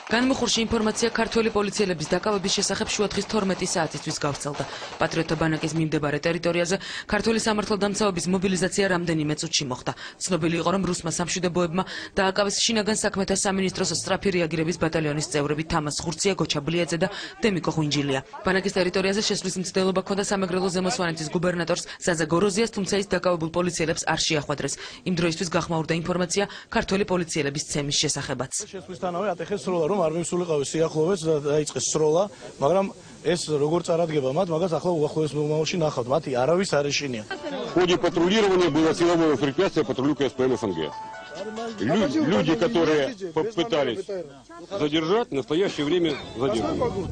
განმუხურში ინფორმაცია ქართველი პოლიციელების დაკავების შესახებ შუადღის 12 საათისთვის გავრცელდა. პატრიოტთა ბანაკის მიმდებარე ტერიტორიაზე ქართველი სამართალდამცავების მობილიზაცია რამდენიმე წუთში მოხდა. ცნობილი იყო, რომ რუსმა სამშვიდობოებმა დააკავეს შინაგან საქმეთა სამინისტროს სწრაფი რეაგირების ბატალიონის წევრები თამაზ ხურცია, გოჩა ბლიაძე და დემიკო ხვინჯილია. ბანაკის ტერიტორიაზე შესვლის მცდელობა ჰქონდა სამეგრელო ზემო სვანეთის გუბერნატორს ზაზა გოროზიას, თუმცა ის დაკავებულ პოლიციელებს არ შეახვედრეს. იმ დროისთვის გახმაურდა ინფორმაცია ქართველი პოლიციელების ცემის შესახებაც. არ მისულიყავი სიახლოვეც და დაიწყეს სროლა, მაგრამ ეს როგორ წარადგება მათ, მაგას ახლა უახლოეს მომავალში ნახავთ, მათი არავის არ ეშინია. В ходе патрулирования было силовое препятствие патрулю КСПМ ФНГ. Люди, которые попытались задержать, в настоящее время задержаны.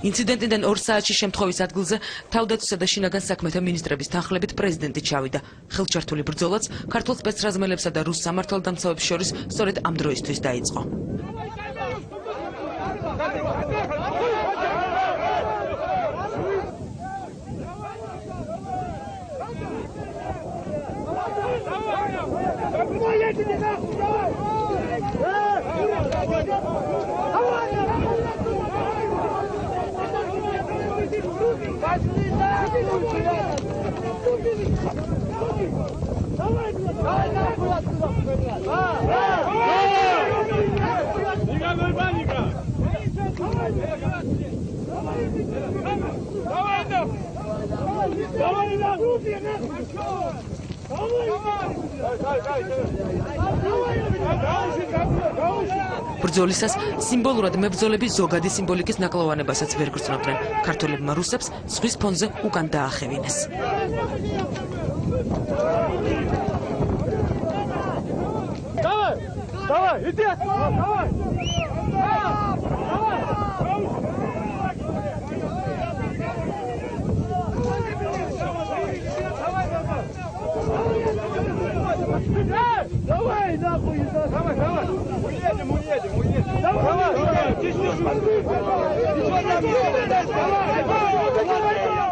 ინციდენტიდან 2 საათში შემთხვევის ადგილზე თავდაცვისა და შინაგან საქმეთა მინისტრების თანხლებით პრეზიდენტი ჩავიდა. ხელჩართული ბრძოლაც ქართულ სპეცრაზმელებსა და რუს სამართალდამცავებს შორის სწორედ ამ დროისთვის დაიწყო. ბრძოლისას სიმბოლურად მებრძოლები ზოგადი სიმბოლიკის ნაკლოვანებასაც ვერ გრძნობდნენ. ქართველებმა რუსებს ზღვის ფონზე უკან დაახევინეს.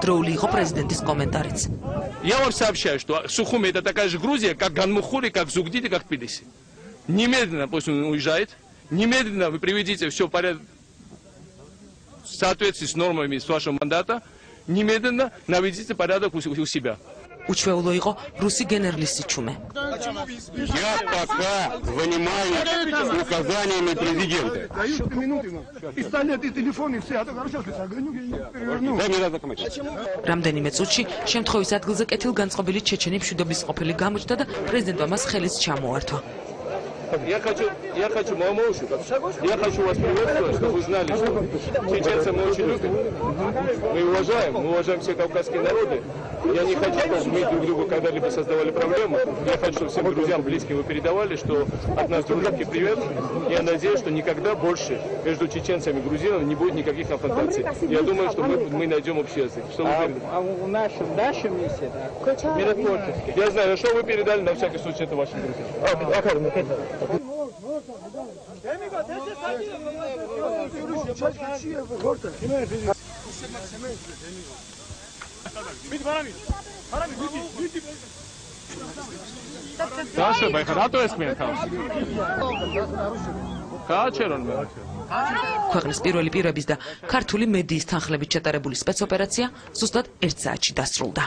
Дроули его президент из комментариев. Я вам сообщаю, что Сухуми это такая же Грузия, как Ганмухури, как Зугдид и как Тбилиси. Немедленно пусть он уезжает, немедленно вы приведите все в порядок в соответствии с нормами с вашего мандата, немедленно наведите порядок у себя. Учвеуло его руси генералис сичуме. Я пока занимаюсь указаниями президента. Пистолет и телефон и все, а то сейчас переверну. Дай мне надо документы. რამდენიმე წუთში შემთხვევის ადგილზე კეთილგანწყობილი ჩეჩენი მშვიდობის ყოფილი გამოჩნდა და პრეზიდენტმა მას ხელის ჩამოართვა. Я хочу вас приветствовать, чтобы вы знали, что чеченцев мы очень любим, мы уважаем все кавказские народы. Я не хочу, чтобы мы друг другу когда-либо создавали проблемы. Я хочу, чтобы всем друзьям, близким вы передавали, что от нас дружеский привет. Я надеюсь, что никогда больше между чеченцами и грузинами не будет никаких конфронтаций. Я думаю, что мы найдем общий язык. В нашем месте, миротворческий. Я знаю, что вы передали, на всякий случай, это вашим друзьям. ქვეყნის პირველი პირების და ქართული მედიის თანხლებით ჩატარებული სპეცოპერაცია ზუსტად 1 საათში დასრულდა.